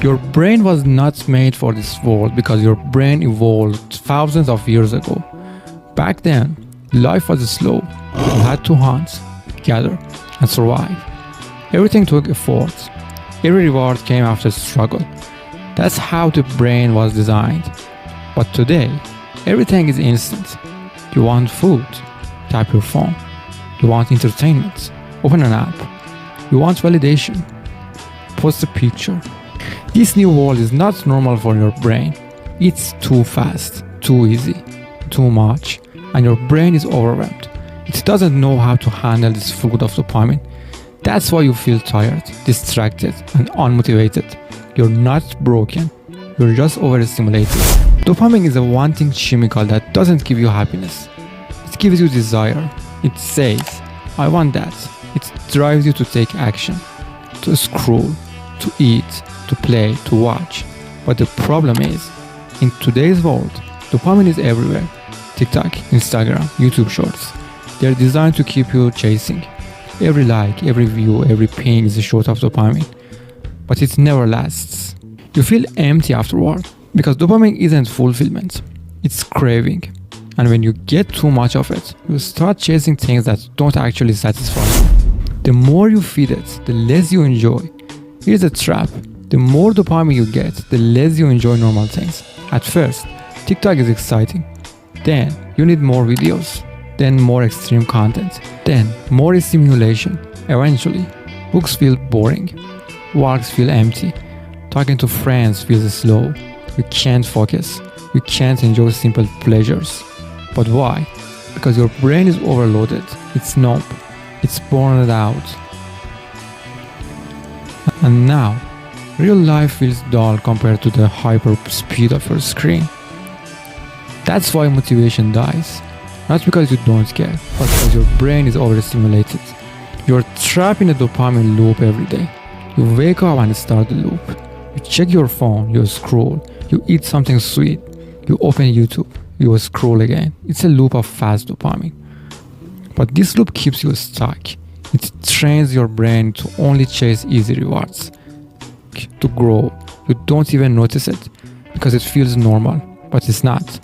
Your brain was not made for this world because your brain evolved thousands of years ago. Back then, life was slow. You had to hunt, gather, and survive. Everything took effort. Every reward came after struggle. That's how the brain was designed. But today, everything is instant. You want food? Tap your phone. You want entertainment? Open an app. You want validation? Post a picture. This new world is not normal for your brain. It's too fast, too easy, too much, and your brain is overwhelmed. It doesn't know how to handle this flood of dopamine. That's why you feel tired, distracted, and unmotivated. You're not broken. You're just overstimulated. Dopamine is a wanting chemical that doesn't give you happiness. It gives you desire. It says, I want that. It drives you to take action, to scroll, to eat, to play, to watch. But the problem is, in today's world, dopamine is everywhere. TikTok, Instagram, YouTube Shorts. They're designed to keep you chasing. Every like, every view, every ping is a shot of dopamine. But it never lasts. You feel empty afterward because dopamine isn't fulfillment. It's craving. And when you get too much of it, you start chasing things that don't actually satisfy you. The more you feed it, the less you enjoy. Here's a trap. The more dopamine you get, the less you enjoy normal things. At first, TikTok is exciting. Then, you need more videos. Then more extreme content. Then more stimulation. Eventually, books feel boring. Walks feel empty. Talking to friends feels slow. You can't focus. You can't enjoy simple pleasures. But why? Because your brain is overloaded. It's numb. It's burned out. And now, real life feels dull compared to the hyper speed of your screen. That's why motivation dies. Not because you don't care, but because your brain is overstimulated. You're trapped in a dopamine loop every day. You wake up and start the loop. You check your phone, you scroll, you eat something sweet, you open YouTube, you scroll again. It's a loop of fast dopamine. But this loop keeps you stuck. It trains your brain to only chase easy rewards. To grow, you don't even notice it because it feels normal, but it's not.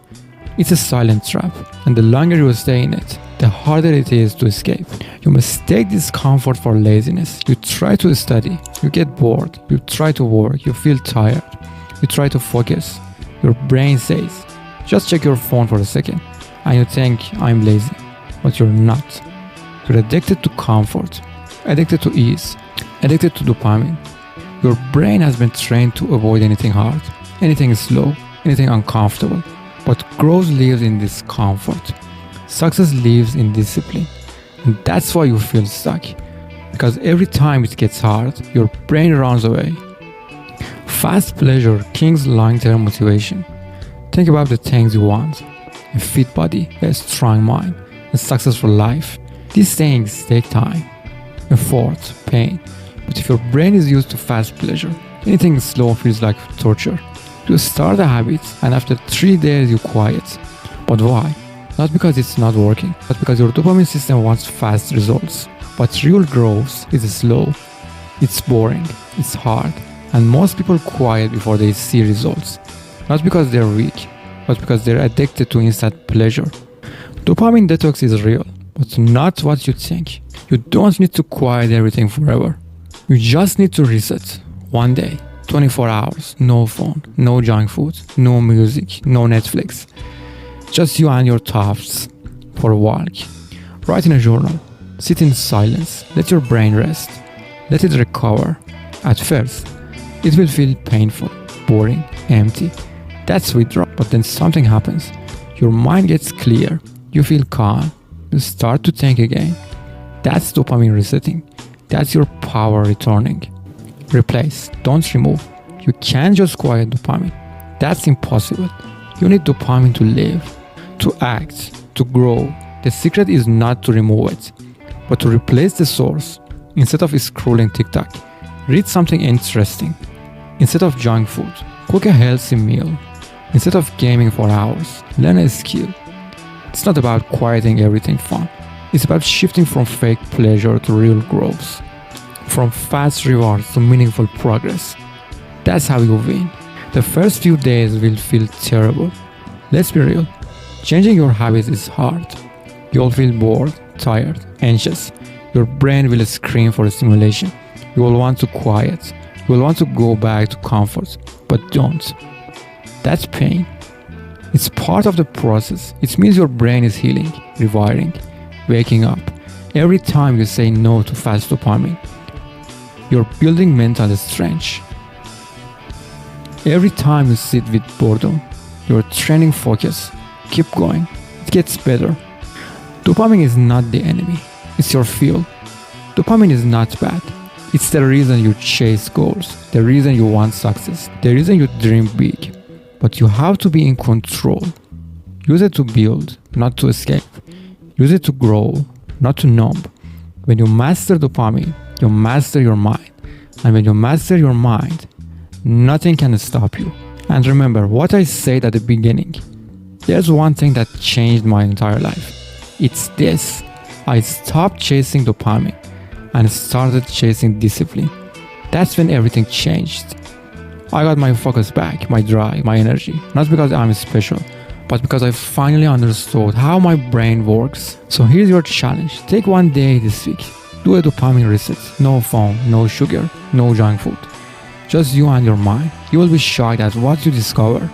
It's a silent trap, and the longer you stay in it, the harder it is to escape. You mistake discomfort for laziness. You try to study, you get bored, you try to work, you feel tired, you try to focus. Your brain says, just check your phone for a second, and you think, I'm lazy, but you're not. You're addicted to comfort, addicted to ease, addicted to dopamine. Your brain has been trained to avoid anything hard, anything slow, anything uncomfortable. But growth lives in discomfort. Success lives in discipline. And that's why you feel stuck. Because every time it gets hard, your brain runs away. Fast pleasure kills long-term motivation. Think about the things you want. A fit body, a strong mind, a successful life. These things take time, effort, pain. But if your brain is used to fast pleasure, anything slow feels like torture. You start a habit and after 3 days you quit. But why? Not because it's not working, but because your dopamine system wants fast results. But real growth is slow, it's boring, it's hard, and most people quit before they see results. Not because they're weak, but because they're addicted to instant pleasure. Dopamine detox is real, but not what you think. You don't need to quiet everything forever. You just need to reset. One day, 24 hours, no phone, no junk food, no music, no Netflix. Just you and your thoughts for a walk. Write in a journal. Sit in silence. Let your brain rest. Let it recover. At first, it will feel painful, boring, empty. That's withdrawal. But then something happens. Your mind gets clear. You feel calm. You start to think again. That's dopamine resetting. That's your power returning. Replace, don't remove. You can't just quiet dopamine. That's impossible. You need dopamine to live, to act, to grow. The secret is not to remove it, but to replace the source. Instead of scrolling TikTok, read something interesting. Instead of junk food, cook a healthy meal. Instead of gaming for hours, learn a skill. It's not about quieting everything fun. It's about shifting from fake pleasure to real growth. From fast rewards to meaningful progress. That's how you win. The first few days will feel terrible. Let's be real. Changing your habits is hard. You'll feel bored, tired, anxious. Your brain will scream for stimulation. You will want to quiet. You will want to go back to comfort, but don't. That's pain. It's part of the process. It means your brain is healing, rewiring, waking up. Every time you say no to fast dopamine, you're building mental strength. Every time you sit with boredom, you're training focus. Keep going. It gets better. Dopamine is not the enemy. It's your fuel. Dopamine is not bad. It's the reason you chase goals, the reason you want success, the reason you dream big. But you have to be in control. Use it to build, not to escape. Use it to grow, not to numb. When you master dopamine, you master your mind. And when you master your mind, nothing can stop you. And remember what I said at the beginning. There's one thing that changed my entire life. It's this. I stopped chasing dopamine and started chasing discipline. That's when everything changed. I got my focus back, my drive, my energy. Not because I'm special, but because I finally understood how my brain works. So here's your challenge. Take one day this week. Do a dopamine reset. No phone, no sugar, no junk food. Just you and your mind. You will be shocked at what you discover.